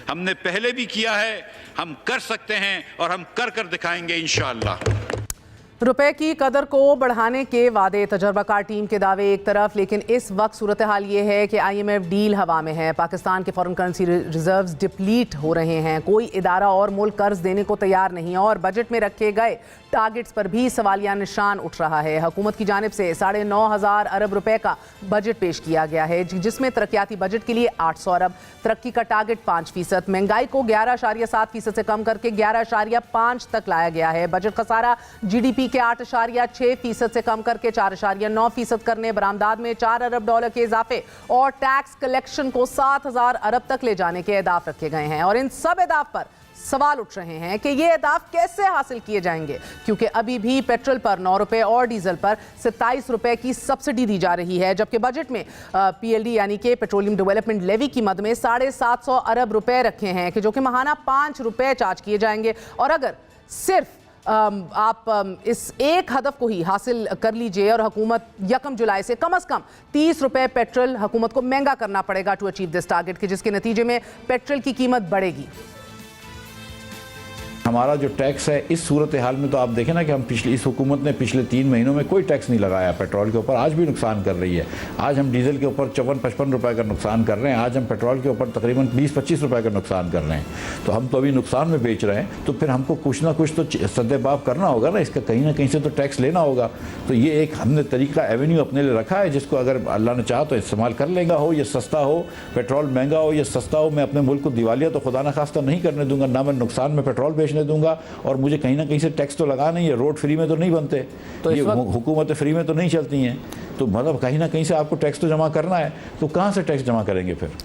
हमने पहले भी किया है, हम कर सकते हैं और हम कर कर दिखाएंगे इंशाअल्लाह। रुपए की कदर को बढ़ाने के वादे, तजर्बाकार टीम के दावे एक तरफ, लेकिन इस वक्त सूरत हाल ये है कि IMF डील हवा में है। पाकिस्तान के फॉरेन करेंसी रिजर्व्स डिप्लीट हो रहे हैं। कोई इदारा और मुल्क कर्ज देने को तैयार नहीं और बजट में रखे गए टारगेट्स पर भी सवालिया निशान उठ रहा है। हुकूमत की जानिब से 9,500 अरब रुपए का बजट पेश किया गया है, जिसमें तरक्याती बजट के लिए 800 अरब, तरक्की का टारगेट 5%, महंगाई को 11.7% से कम करके 11.5 तक लाया गया है। बजट खसारा GDP के 8.6% से कम करके 4.9% करने, बरामदात में $4 अरब के इजाफे और टैक्स कलेक्शन को 7,000 अरब तक ले जाने के अहदाफ रखे गए हैं। और इन सब अहदाफ पर सवाल उठ रहे हैं कि ये अहदाफ कैसे हासिल किए जाएंगे, क्योंकि अभी भी पेट्रोल पर 9 रुपए और डीजल पर 27 रुपए की सब्सिडी दी जा रही है, जबकि बजट में PLD यानी कि पेट्रोलियम डेवलपमेंट लेवी की मद में 750 अरब रुपए रखे हैं कि जो कि माहाना 5 रुपए चार्ज किए जाएंगे। और अगर सिर्फ आप इस एक हदफ को ही हासिल कर लीजिए और हुकूमत 1 जुलाई से कम 30 रुपए पेट्रोल हुकूमत को महंगा करना पड़ेगा टू अचीव दिस टारगेट, कि जिसके नतीजे में पेट्रोल की कीमत बढ़ेगी। हमारा जो टैक्स है इस सूरत हाल में, तो आप देखें ना कि हम इस हुकूमत ने पिछले 3 महीनों में कोई टैक्स नहीं लगाया पेट्रोल के ऊपर, आज भी नुकसान कर रही है। आज हम डीजल के ऊपर 54-55 रुपए का नुकसान कर रहे हैं, आज हम पेट्रोल के ऊपर तकरीबन 20-25 रुपए का नुकसान कर रहे हैं। तो हम तो अभी नुकसान में बेच रहे हैं, तो फिर हमको कुछ ना कुछ तो सद्देबाब करना होगा ना, इसका कहीं ना कहीं से तो टैक्स लेना होगा। तो ये एक हमने तरीका एवेन्यू अपने लिए रखा है, जिसको अगर अल्लाह ने चाहा तो इस्तेमाल कर लेगा। हो ये सस्ता हो, पेट्रोल महंगा हो या सस्ता हो, मैं अपने मुल्क को दिवालिया तो खुदा न खास्ता नहीं करने दूंगा, ना मैं नुकसान में पेट्रोल बेचने दूंगा। और मुझे कहीं ना कहीं से टैक्स तो लगा नहीं है, रोड फ्री में तो नहीं बनते, तो ये हुकूमतें फ्री में तो नहीं चलती हैं। तो मतलब कहीं ना कहीं से आपको टैक्स तो जमा करना है, तो कहाँ से टैक्स जमा करेंगे फिर?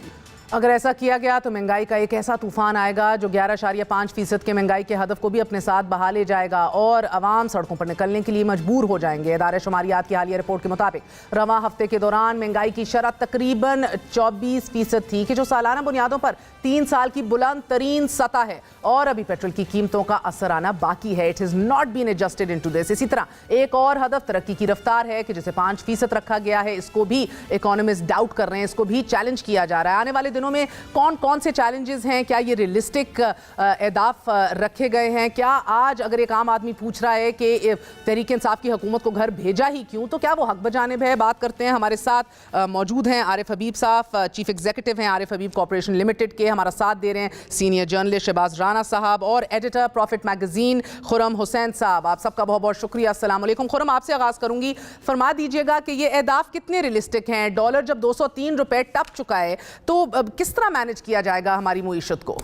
अगर ऐसा किया गया तो महंगाई का एक ऐसा तूफान आएगा जो 11.5% के महंगाई के हदफ को भी अपने साथ बहा ले जाएगा और आवाम सड़कों पर निकलने के लिए मजबूर हो जाएंगे। इदारे शुमारियात की हालिया रिपोर्ट के मुताबिक रवां हफ्ते के दौरान महंगाई की शरह तकरीबन 24% थी, कि जो सालाना बुनियादों पर 3 साल की बुलंद तरीन सतह है। और अभी पेट्रोल की कीमतों का असर आना बाकी है। It is not been adjusted into this. इसी तरह एक और हदफ तरक्की की रफ्तार है कि जिसे 5% रखा गया है, इसको भी इकोनॉमिस्ट डाउट कर रहे हैं, इसको भी चैलेंज किया जा रहा है। आने वाले दिनों में कौन कौन से चैलेंजेस हैं, क्या ये रियलिस्टिक अहदाफ रखे गए हैं? क्या आज अगर एक आम आदमी पूछ रहा है कि तहरीक इंसाफ की हुकूमत को घर भेजा ही क्यों, तो क्या वो हक बजानिब है? बात करते हैं। हमारे साथ मौजूद हैं आरिफ हबीब साहब, चीफ एग्जीक्यूटिव हैं आरिफ हबीब कॉर्पोरेशन लिमिटेड के। हमारा साथ दे रहे हैं सीनियर जर्नलिस्ट शहबाज राना साहब और editor profit magazine Khurram Hussain साहब। आप सबका बहुत बहुत शुक्रिया। अस्सलाम वालेकुम। खुरम, आपसे आगाज़ करूंगी, फरमा दीजिएगा कि ये अहदाफ कितने रियलिस्टिक हैं? डॉलर जब 203 रुपए टप चुका है तो किस तरह मैनेज किया जाएगा हमारी मुईशत को?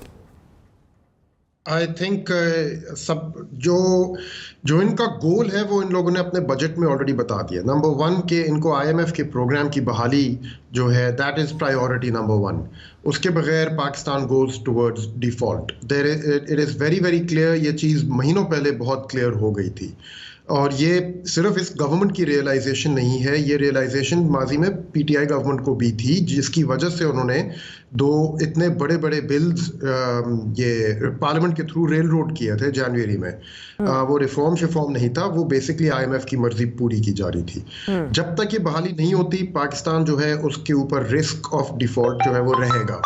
आई थिंक सब जो इनका गोल है वो इन लोगों ने अपने बजट में ऑलरेडी बता दिया। नंबर 1 के इनको IMF के प्रोग्राम की बहाली जो है दैट इज प्रायोरिटी नंबर 1। उसके बगैर Pakistan goes towards default. It is very very clear. ये चीज़ महीनों पहले बहुत क्लियर हो गई थी और ये सिर्फ इस गवर्नमेंट की रियलाइजेशन नहीं है, ये रियलाइजेशन माजी में PTI गवर्नमेंट को भी थी, जिसकी वजह से उन्होंने 2 इतने बड़े बड़े बिल्स ये पार्लियामेंट के थ्रू रेल रोड किए थे जनवरी में। वो रिफॉर्म नहीं था, वो बेसिकली IMF की मर्जी पूरी की जा रही थी। जब तक ये बहाली नहीं होती, पाकिस्तान जो है उसके ऊपर रिस्क ऑफ डिफॉल्ट जो है वो रहेगा।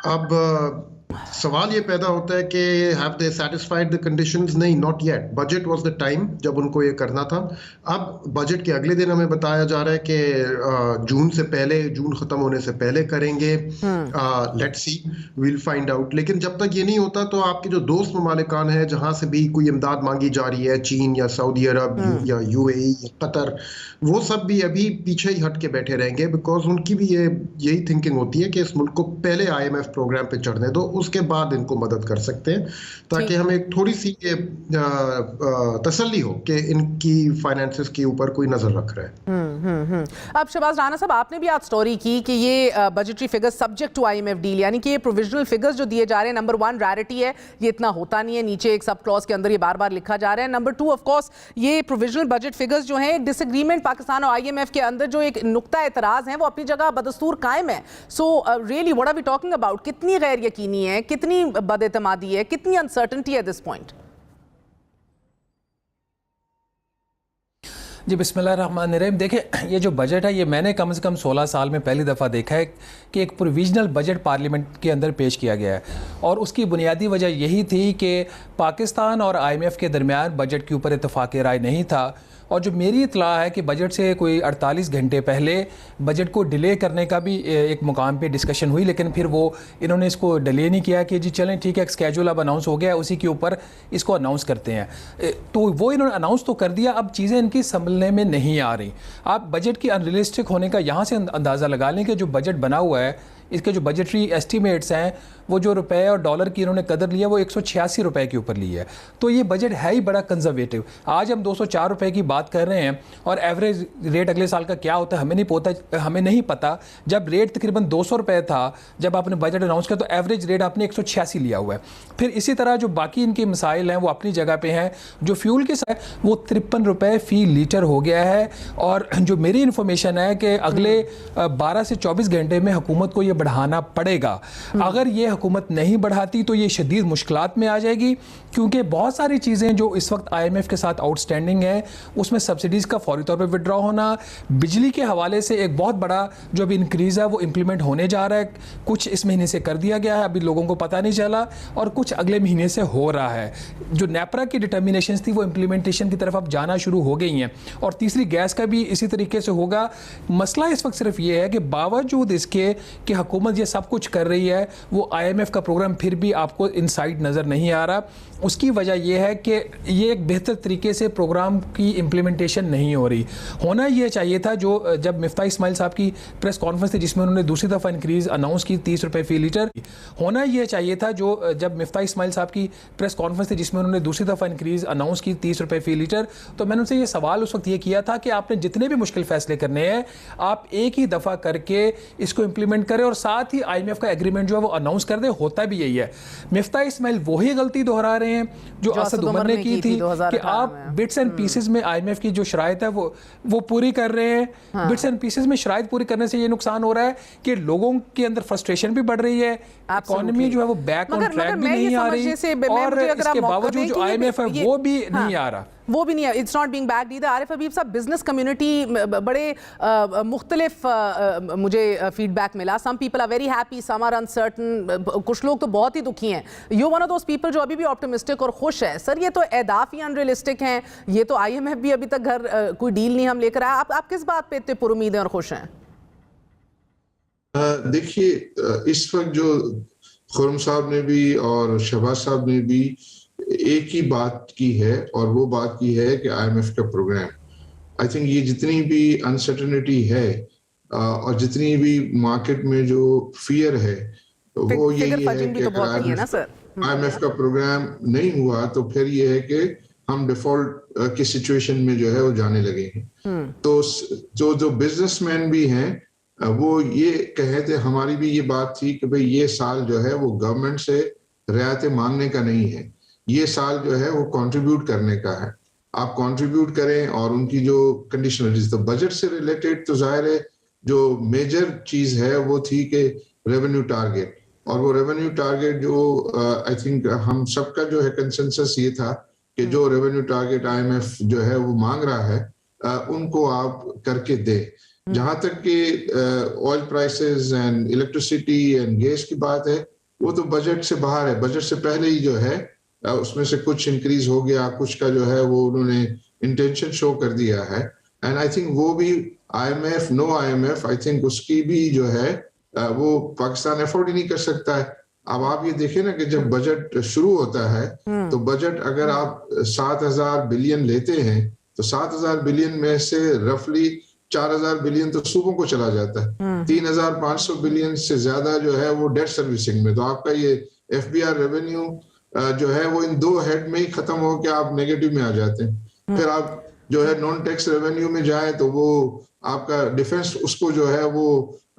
अब सवाल ये पैदा होता है कि have they satisfied the conditions? नहीं, not yet. Budget was the time जब उनको ये करना था। अब बजट के अगले दिन हमें बताया जा रहा है कि जून खत्म होने से पहले करेंगे। Let's see, will find out. लेकिन जब तक ये नहीं होता तो आपके जो दोस्त ममालिकान हैं जहां से भी कोई इमदाद मांगी जा रही है, चीन या सऊदी अरब या UAE या कतर, वो सब भी अभी पीछे ही हट के बैठे रहेंगे, बिकॉज उनकी भी यही थिंकिंग होती है कि इस मुल्क को पहले IMF प्रोग्राम पे चढ़ने दो, उसके बाद इनको मदद कर सकते हैं, ताकि हमें एक थोड़ी सी तसल्ली हो कि इनकी फाइनेंसेस के ऊपर कोई नजर रख रहा है। अब शहबाज राना साहब, आपने भी आज स्टोरी की कि ये budgetary figures subject to IMF deal, यानी कि ये प्रोविजनल फिगर्स जो दिए जा रहे हैं, नंबर 1 रैरिटी है, ये इतना होता नहीं है, नीचे एक सब क्लॉज के अंदर ये बार बार लिखा जा रहा है। नंबर 2 ऑफ कोर्स ये प्रोविजनल बजट फिगर्स जो हैं, एक डिसएग्रीमेंट पाकिस्तान और IMF के अंदर जो एक नुक्ता एतराज है वो अपनी जगह बदस्तूर कायम है। So really what are we talking about? कितनी गैर यकीनी है, कितनी बदएतमादी है, कितनी अनसर्टेनिटी एट दिस पॉइंट? जी बिस्मिल्लाहिर्रहमानिर्रहीम। देखिए, ये जो बजट है ये मैंने कम से कम 16 साल में पहली दफ़ा देखा है कि एक प्रोविजनल बजट पार्लियामेंट के अंदर पेश किया गया है, और उसकी बुनियादी वजह यही थी कि पाकिस्तान और IMF के दरमियान बजट के ऊपर इत्तफाक राय नहीं था। और जो मेरी इतला है कि बजट से कोई 48 घंटे पहले बजट को डिले करने का भी एक मुकाम पे डिस्कशन हुई, लेकिन फिर वो इन्होंने इसको डिले नहीं किया कि जी चलें ठीक है, एक स्केड्यूल अब अनाउंस हो गया है, उसी के ऊपर इसको अनाउंस करते हैं। तो वो इन्होंने अनाउंस तो कर दिया, अब चीज़ें इनकी संभलने में नहीं आ रही। आप बजट की अनरियलिस्टिक होने का यहाँ से अंदाज़ा लगा लें कि जो बजट बना हुआ है, इसके जो बजटरी एस्टीमेट्स हैं, वो जो रुपए और डॉलर की इन्होंने कदर लिया वो 186 रुपए के ऊपर ली है। तो ये बजट है ही बड़ा कंजर्वेटिव। आज हम 204 रुपए की बात कर रहे हैं, और एवरेज रेट अगले साल का क्या होता है हमें नहीं पता। जब रेट तकरीबन 200 रुपए था जब आपने बजट अनाउंस किया, तो एवरेज रेट आपने 186 लिया हुआ है। फिर इसी तरह जो बाकी इनके मसाइल हैं वो अपनी जगह पे हैं। जो फ्यूल के साथ वो 53 रुपए फ़ी लीटर हो गया है, और जो मेरी इन्फॉर्मेशन है कि अगले 12 से 24 घंटे में हुकूमत को ये बढ़ाना पड़ेगा। अगर ये हुकूमत नहीं बढ़ाती तो ये शदीद मुश्किलात में आ जाएगी, क्योंकि बहुत सारी चीज़ें जो इस वक्त IMF के साथ आउटस्टैंडिंग है, उसमें सब्सिडीज़ का फौरी तौर पर विड्रॉ होना, बिजली के हवाले से एक बहुत बड़ा जो अभी इंक्रीज़ है वो इम्प्लीमेंट होने जा रहा है। कुछ इस महीने से कर दिया गया है, अभी लोगों को पता नहीं चला, और कुछ अगले महीने से हो रहा है। जो नेपरा की डिटर्मिनेशन थी वो इम्प्लीमेंटेशन की तरफ अब जाना शुरू हो गई हैं, और तीसरी गैस का भी इसी तरीके से होगा। मसला इस वक्त सिर्फ ये है कि बावजूद इसके कि हुकूमत ये सब कुछ कर रही है, वो IMF का प्रोग्राम फिर भी आपको इनसाइड नज़र नहीं आ रहा। उसकी वजह यह है कि ये एक बेहतर तरीके से प्रोग्राम की इम्प्लीमेंटेशन नहीं हो रही। होना ये चाहिए था, जो जब मिफ्ता इस्माइल साहब की प्रेस कॉन्फ्रेंस थी जिसमें उन्होंने दूसरी दफ़ा इंक्रीज़ अनाउंस की 30 रुपये फ़ी लीटर, होना ये चाहिए था जो जब मिफ्ता इस्माइल साहब की प्रेस कॉन्फ्रेंस थी जिसमें उन्होंने दूसरी दफ़ा इंक्रीज़ अनाउंस की 30 रुपये फ़ी लीटर, तो मैंने उनसे ये सवाल उस वक्त ये किया था कि आपने जितने भी मुश्किल फ़ैसले करने हैं आप एक ही दफ़ा करके इसको इम्प्लीमेंट करें, और साथ ही IMF का एग्रीमेंट जो है वो अनाउंस कर दे। होता भी यही है। मिफ्ता इस्माइल वही गलती दोहरा रहे हैं जो असद उमर ने की थी कि आप बिट्स एंड पीसेस में IMF की जो शराइत है वो पूरी कर रहे हैं। बिट्स एंड पीसेस में शराइत पूरी करने से ये नुकसान हो रहा है कि लोगों के अंदर फ्रस्ट्रेशन भी बढ़ रही है, इकोनॉमी जो है वो बैक ऑन ट्रैक भी नहीं आ रही, और इसके बावजूद जो IMF है वो भी नहीं आ रहा, वो भी नहीं है। It's not being backed either. Arif Habib साहब, बिजनेस कम्युनिटी बड़े मुख्तलिफ मुझे फीडबैक मिला। Some people are very happy, some are uncertain, कुछ लोग तो बहुत ही दुखी हैं। You one of those people जो अभी भी ऑप्टिमिस्टिक और खुश है। सर, ये तो अहदाफ ही अनरियलिस्टिक हैं, ये तो IMF भी अभी तक कोई डील नहीं हम लेकर आया। आप किस बात पे इतने पुरुमीद हैं और खुश हैं? देखिए, इस वक्त जो खुर्रम साहब ने भी और शहबाज साहब ने भी एक ही बात की है, और वो बात की है कि IMF का प्रोग्राम, आई थिंक ये जितनी भी अनसर्टेनिटी है और जितनी भी मार्केट में जो फियर है वो यही है कि अगर IMF का प्रोग्राम नहीं हुआ तो फिर ये है कि हम डिफॉल्ट की सिचुएशन में जो है वो जाने लगे हैं। तो जो बिजनेसमैन भी हैं वो ये कहे थे, हमारी भी ये बात थी कि भाई ये साल जो है वो गवर्नमेंट से रियायतें मांगने का नहीं है, ये साल जो है वो कंट्रीब्यूट करने का है। आप कंट्रीब्यूट करें, और उनकी जो कंडीशनलिटीज, तो बजट से रिलेटेड तो जाहिर है जो मेजर चीज है वो थी कि रेवेन्यू टारगेट, और वो रेवेन्यू टारगेट जो आई थिंक हम सबका जो है कंसेंसस ये था कि जो रेवेन्यू टारगेट IMF जो है वो मांग रहा है उनको आप करके दे। जहां तक कि oil prices and electricity and gas की बात है, वो तो बजट से बाहर है। बजट से पहले ही जो है उसमें से कुछ इंक्रीज हो गया, कुछ का जो है वो उन्होंने इंटेंशन शो कर दिया है। एंड आई थिंक वो भी IMF, no IMF, I think उसकी भी जो है वो पाकिस्तान अफोर्ड ही नहीं कर सकता है। अब आप ये देखें ना कि जब बजट शुरू होता है तो बजट अगर आप 7,000 बिलियन लेते हैं तो 7,000 बिलियन में से रफली 4,000 बिलियन तो सूबों को चला जाता है। 3,500 बिलियन से ज्यादा जो है वो डेट सर्विसिंग में। तो आपका ये FBR रेवेन्यू जो है वो इन दो हेड में ही खत्म हो के आप नेगेटिव में आ जाते हैं। फिर आप जो है नॉन टैक्स रेवेन्यू में जाए तो वो आपका डिफेंस उसको जो है वो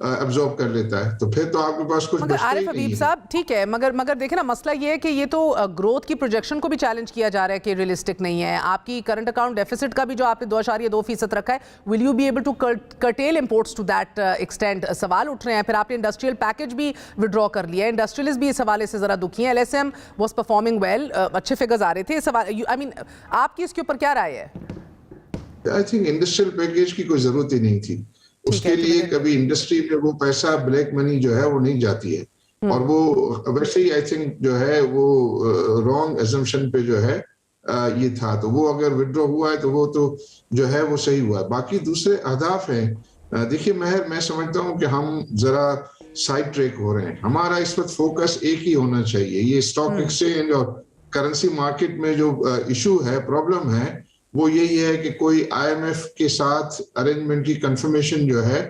अब्जॉर्ब कर लेता है, तो फिर तो आपके पास कुछ बचता ही नहीं है। आरिफ हबीब साहब, ठीक है, मगर देखें ना, मसला ये है कि ये तो ग्रोथ की प्रोजेक्शन को भी चैलेंज किया जा रहा है कि रियलिस्टिक नहीं है। आपकी करंट अकाउंट डेफिसिट का भी जो आपने 2.2% रखा है, will you be able to curtail imports to that extent? सवाल उठ रहे हैं। फिर आपने इंडस्ट्रियल पैकेज भी विड्रॉ कर लिया है। इंडस्ट्रियलिस्ट भी इस हवाले से जरा दुखी हैं। LSM वाज परफॉर्मिंग वेल, अच्छे फिगर्स आ रहे थे। सवाल, आई मीन, आपकी इसके ऊपर क्या राय है? आई थिंक इंडस्ट्रियल पैकेज की कोई जरूरत ही नहीं थी। उसके लिए कभी इंडस्ट्री में वो पैसा, ब्लैक मनी जो है वो नहीं जाती है, और वो वैसे ही आई थिंक जो है वो रॉन्ग एजम्पशन पे जो है ये था। तो वो अगर विड्रॉ हुआ है तो वो तो जो है वो सही हुआ है। बाकी दूसरे अहदाफ हैं। देखिए मैं समझता हूँ कि हम जरा साइड ट्रैक हो रहे हैं। हमारा इस वक्त फोकस एक ही होना चाहिए। ये स्टॉक एक्सचेंज और करेंसी मार्केट में जो इशू है, प्रॉब्लम है, वो यही है कि कोई IMF के साथ अरेंजमेंट की कंफर्मेशन जो है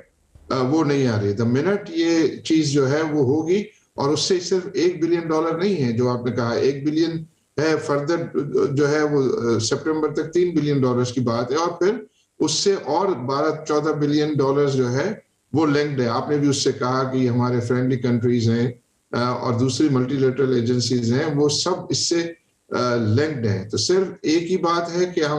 वो नहीं आ रही। द मिनट ये चीज जो है वो होगी, और उससे सिर्फ $1 बिलियन नहीं है जो आपने कहा, 1 बिलियन है, फर्दर जो है वो सितंबर तक $3 बिलियन की बात है, और फिर उससे और 12-14 बिलियन जो है वो लिंक्ड है। आपने भी उससे कहा कि हमारे फ्रेंडली कंट्रीज हैं और दूसरी मल्टीलेटरल एजेंसीज हैं, वो सब इससे लिंक्ड हैं। तो सिर्फ एक ही बात है कि हम